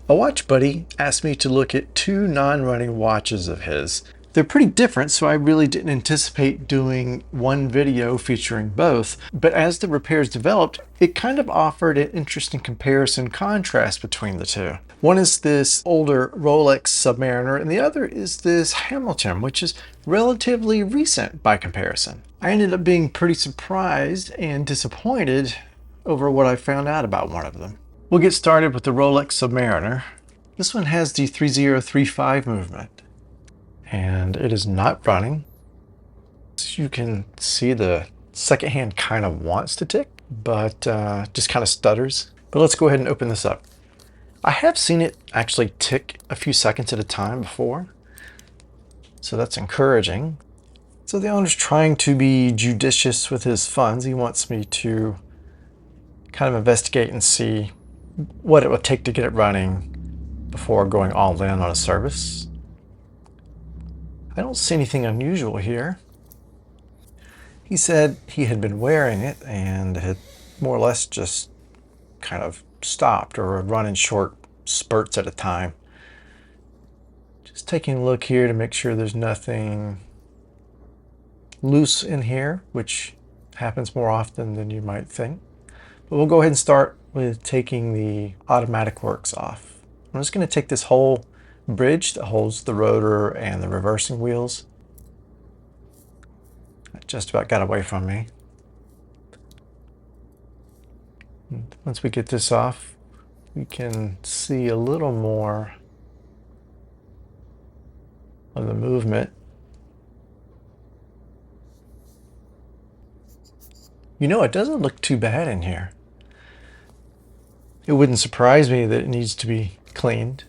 A watch buddy asked me to look at two non-running watches of his. They're pretty different, so I really didn't anticipate doing one video featuring both, but as the repairs developed, it kind of offered an interesting comparison contrast between the two. One is this older Rolex Submariner, and the other is this Hamilton, which is relatively recent by comparison. I ended up being pretty surprised and disappointed over what I found out about one of them. We'll get started with the Rolex Submariner. This one has the 3035 movement, and it is not running. As you can see, the second hand kind of wants to tick, but just kind of stutters. But let's go ahead and open this up. I have seen it actually tick a few seconds at a time before, so that's encouraging. So the owner's trying to be judicious with his funds. He wants me to kind of investigate and see what it would take to get it running before going all in on a service. I don't see anything unusual here. He said he had been wearing it and had more or less just kind of stopped or run in short spurts at a time. Just taking a look here to make sure there's nothing loose in here, which happens more often than you might think. But we'll go ahead and start with taking the automatic works off. I'm just going to take this whole bridge that holds the rotor and the reversing wheels. That just about got away from me. And once we get this off, we can see a little more of the movement. You know, it doesn't look too bad in here. It wouldn't surprise me that it needs to be cleaned.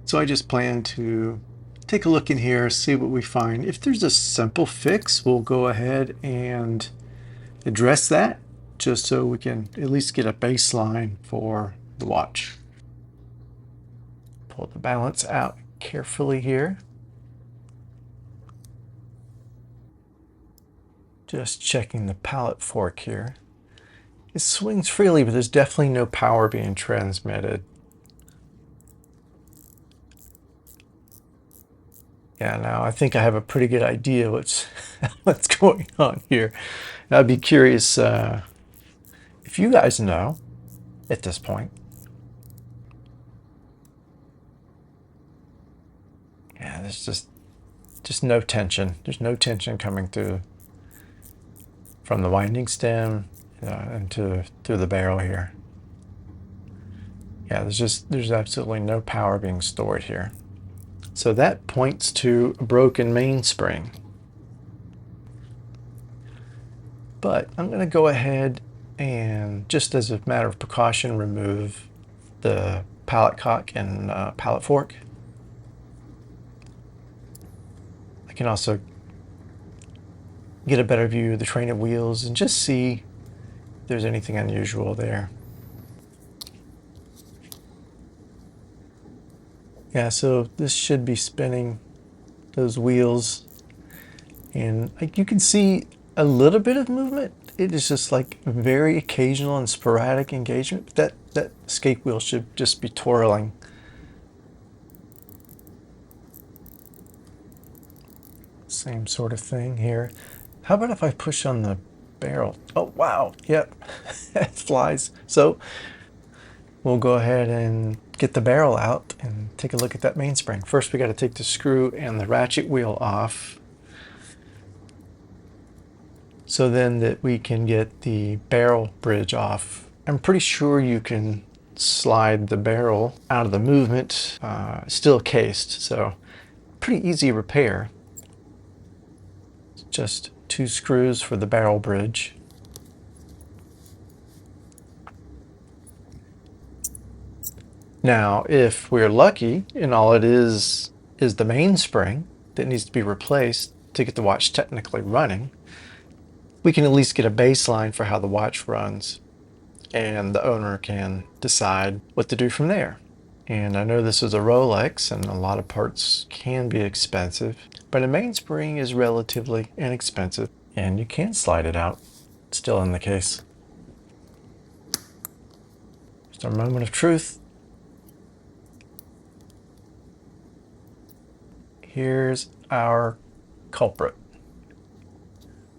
So I just plan to take a look in here, see what we find. If there's a simple fix, we'll go ahead and address that, just so we can at least get a baseline for the watch. Pull the balance out carefully here. Just checking the pallet fork here. It swings freely, but there's definitely no power being transmitted. Yeah, now I think I have a pretty good idea what's going on here. And I'd be curious if you guys know at this point. Yeah, there's just no tension. There's no tension coming through from the winding stem and through the barrel here. Yeah, there's absolutely no power being stored here. So that points to a broken mainspring. But I'm going to go ahead and, just as a matter of precaution, remove the pallet cock and pallet fork. I can also get a better view of the train of wheels and just see if there's anything unusual there. Yeah, so this should be spinning those wheels, and like you can see a little bit of movement. It is just like very occasional and sporadic engagement. That escape wheel should just be twirling. Same sort of thing here. How about if I push on the barrel? Oh, wow. Yep. It flies. So we'll go ahead and get the barrel out and take a look at that mainspring. First, we got to take the screw and the ratchet wheel off, so then that we can get the barrel bridge off. I'm pretty sure you can slide the barrel out of the movement, still cased, so pretty easy repair. Just 2 screws for the barrel bridge. Now, if we're lucky and all it is the mainspring that needs to be replaced to get the watch technically running, we can at least get a baseline for how the watch runs, and the owner can decide what to do from there. And I know this is a Rolex and a lot of parts can be expensive, but a mainspring is relatively inexpensive and you can slide it out. Still in the case. Just a moment of truth. here's our culprit.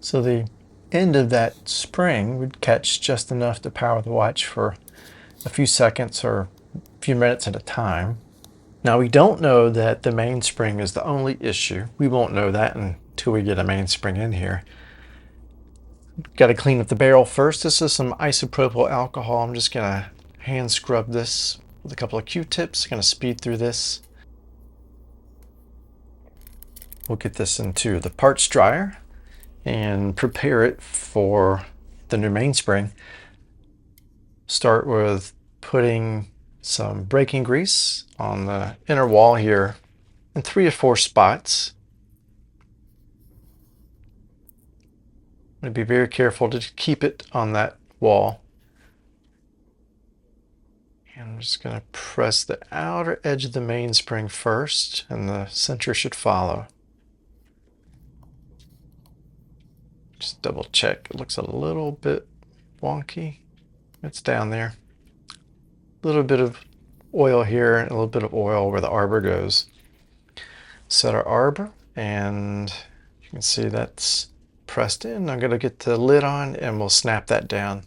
So the end of that spring would catch just enough to power the watch for a few seconds or a few minutes at a time. Now we don't know that the mainspring is the only issue. We won't know that until we get a mainspring in here. Got to clean up the barrel first. This is some isopropyl alcohol. I'm just going to hand scrub this with a couple of Q-tips. Going to speed through this. We'll get this into the parts dryer and prepare it for the new mainspring. Start with putting some braking grease on the inner wall here in 3 or 4 spots. I'm going to be very careful to keep it on that wall. And I'm just going to press the outer edge of the mainspring first, and the center should follow. Just double check. It looks a little bit wonky. It's down there. A little bit of oil here and a little bit of oil where the arbor goes. Set our arbor, and you can see that's pressed in. I'm going to get the lid on and we'll snap that down.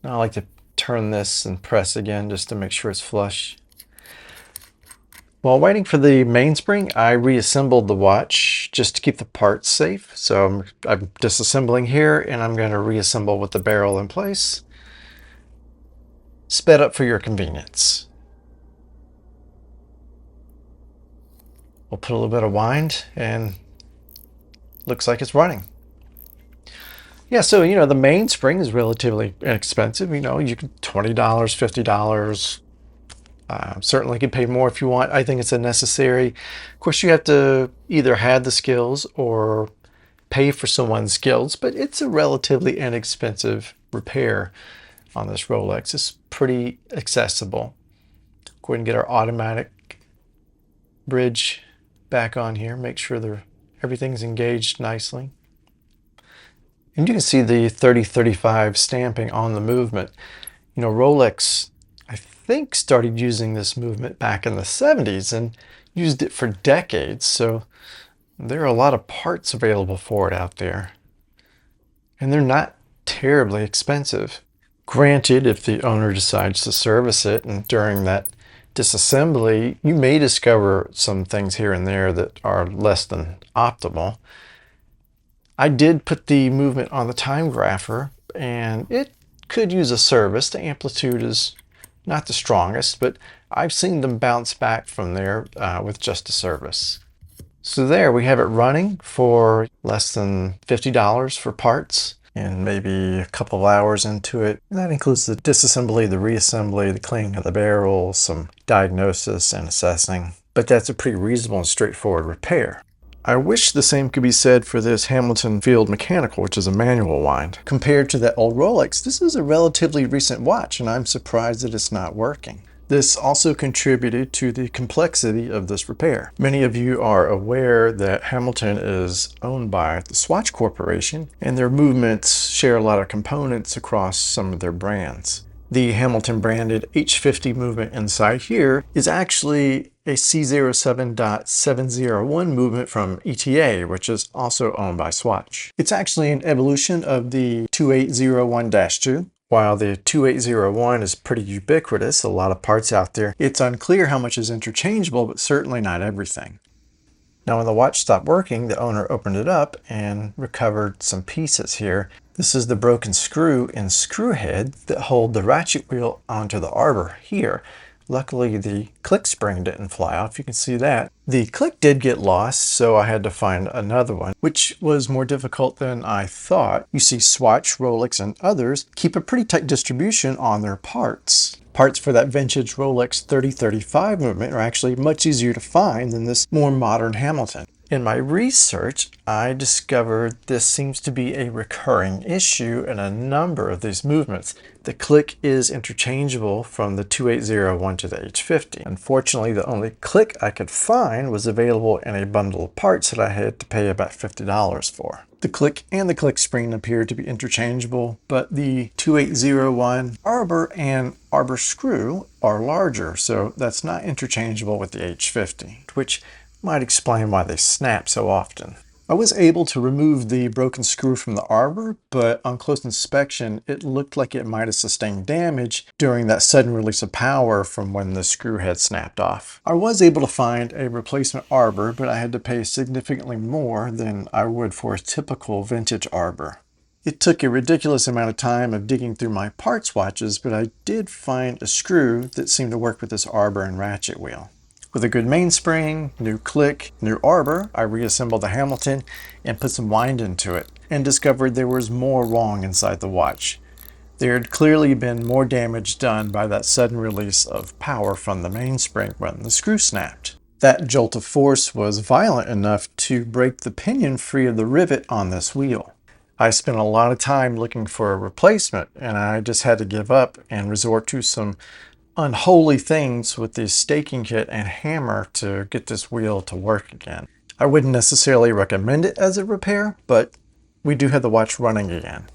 Now I like to turn this and press again just to make sure it's flush. While waiting for the mainspring, I reassembled the watch just to keep the parts safe. So I'm disassembling here, and I'm going to reassemble with the barrel in place. Sped up for your convenience. We'll put a little bit of wind, and looks like it's running. Yeah, so the mainspring is relatively inexpensive. You can $20, $50. Certainly can pay more if you want. I think it's a necessary. Of course, you have to either have the skills or pay for someone's skills, but it's a relatively inexpensive repair on this Rolex. It's pretty accessible. Go ahead and get our automatic bridge back on here. Make sure everything's engaged nicely. And you can see the 3035 stamping on the movement. Rolex, I think, started using this movement back in the 70s and used it for decades. So there are a lot of parts available for it out there. And they're not terribly expensive. Granted, if the owner decides to service it, and during that disassembly, you may discover some things here and there that are less than optimal. I did put the movement on the time grapher, and it could use a service. The amplitude is not the strongest, but I've seen them bounce back from there with just a service. So there we have it running for less than $50 for parts, and maybe a couple of hours into it. And that includes the disassembly, the reassembly, the cleaning of the barrel, some diagnosis and assessing. But that's a pretty reasonable and straightforward repair. I wish the same could be said for this Hamilton Field Mechanical, which is a manual wind. Compared to that old Rolex, this is a relatively recent watch, and I'm surprised that it's not working. This also contributed to the complexity of this repair. Many of you are aware that Hamilton is owned by the Swatch Corporation, and their movements share a lot of components across some of their brands. The Hamilton branded H50 movement inside here is actually a C07.701 movement from ETA, which is also owned by Swatch. It's actually an evolution of the 2801-2. While the 2801 is pretty ubiquitous, a lot of parts out there, it's unclear how much is interchangeable, but certainly not everything. Now when the watch stopped working, the owner opened it up and recovered some pieces here. This is the broken screw and screw head that hold the ratchet wheel onto the arbor here. Luckily, the click spring didn't fly off. You can see that. The click did get lost, so I had to find another one, which was more difficult than I thought. You see Swatch, Rolex, and others keep a pretty tight distribution on their parts. Parts for that vintage Rolex 3035 movement are actually much easier to find than this more modern Hamilton. In my research, I discovered this seems to be a recurring issue in a number of these movements. The click is interchangeable from the 2801 to the H50. Unfortunately, the only click I could find was available in a bundle of parts that I had to pay about $50 for. The click and the click spring appear to be interchangeable, but the 2801 arbor and arbor screw are larger, so that's not interchangeable with the H50, which might explain why they snap so often. I was able to remove the broken screw from the arbor, but on close inspection, it looked like it might have sustained damage during that sudden release of power from when the screw had snapped off. I was able to find a replacement arbor, but I had to pay significantly more than I would for a typical vintage arbor. It took a ridiculous amount of time of digging through my parts watches, but I did find a screw that seemed to work with this arbor and ratchet wheel. With a good mainspring, new click, new arbor, I reassembled the Hamilton and put some wind into it and discovered there was more wrong inside the watch. There had clearly been more damage done by that sudden release of power from the mainspring when the screw snapped. That jolt of force was violent enough to break the pinion free of the rivet on this wheel. I spent a lot of time looking for a replacement, and I just had to give up and resort to some unholy things with the staking kit and hammer to get this wheel to work again. I wouldn't necessarily recommend it as a repair, but we do have the watch running again.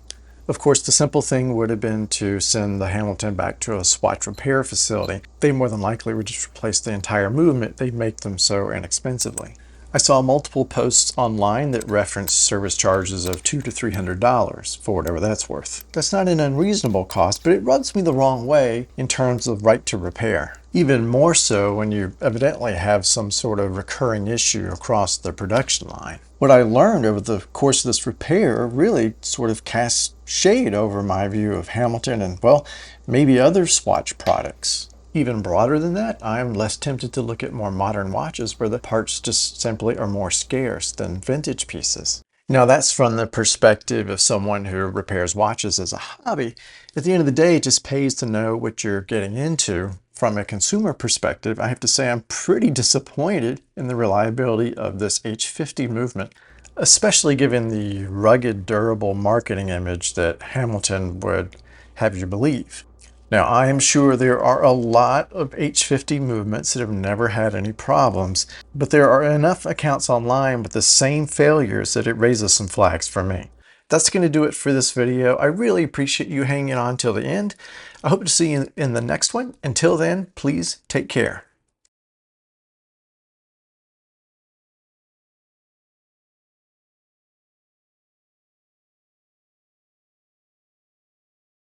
Of course, the simple thing would have been to send the Hamilton back to a Swatch repair facility. They more than likely would just replace the entire movement. They make them so inexpensively. I saw multiple posts online that referenced service charges of $200 to $300 for whatever that's worth. That's not an unreasonable cost, but it rubs me the wrong way in terms of right to repair. Even more so when you evidently have some sort of recurring issue across the production line. What I learned over the course of this repair really sort of casts shade over my view of Hamilton and, well, maybe other Swatch products. Even broader than that, I'm less tempted to look at more modern watches where the parts just simply are more scarce than vintage pieces. Now that's from the perspective of someone who repairs watches as a hobby. At the end of the day, it just pays to know what you're getting into. From a consumer perspective, I have to say I'm pretty disappointed in the reliability of this H50 movement, especially given the rugged, durable marketing image that Hamilton would have you believe. Now, I am sure there are a lot of H50 movements that have never had any problems, but there are enough accounts online with the same failures that it raises some flags for me. That's going to do it for this video. I really appreciate you hanging on till the end. I hope to see you in the next one. Until then, please take care.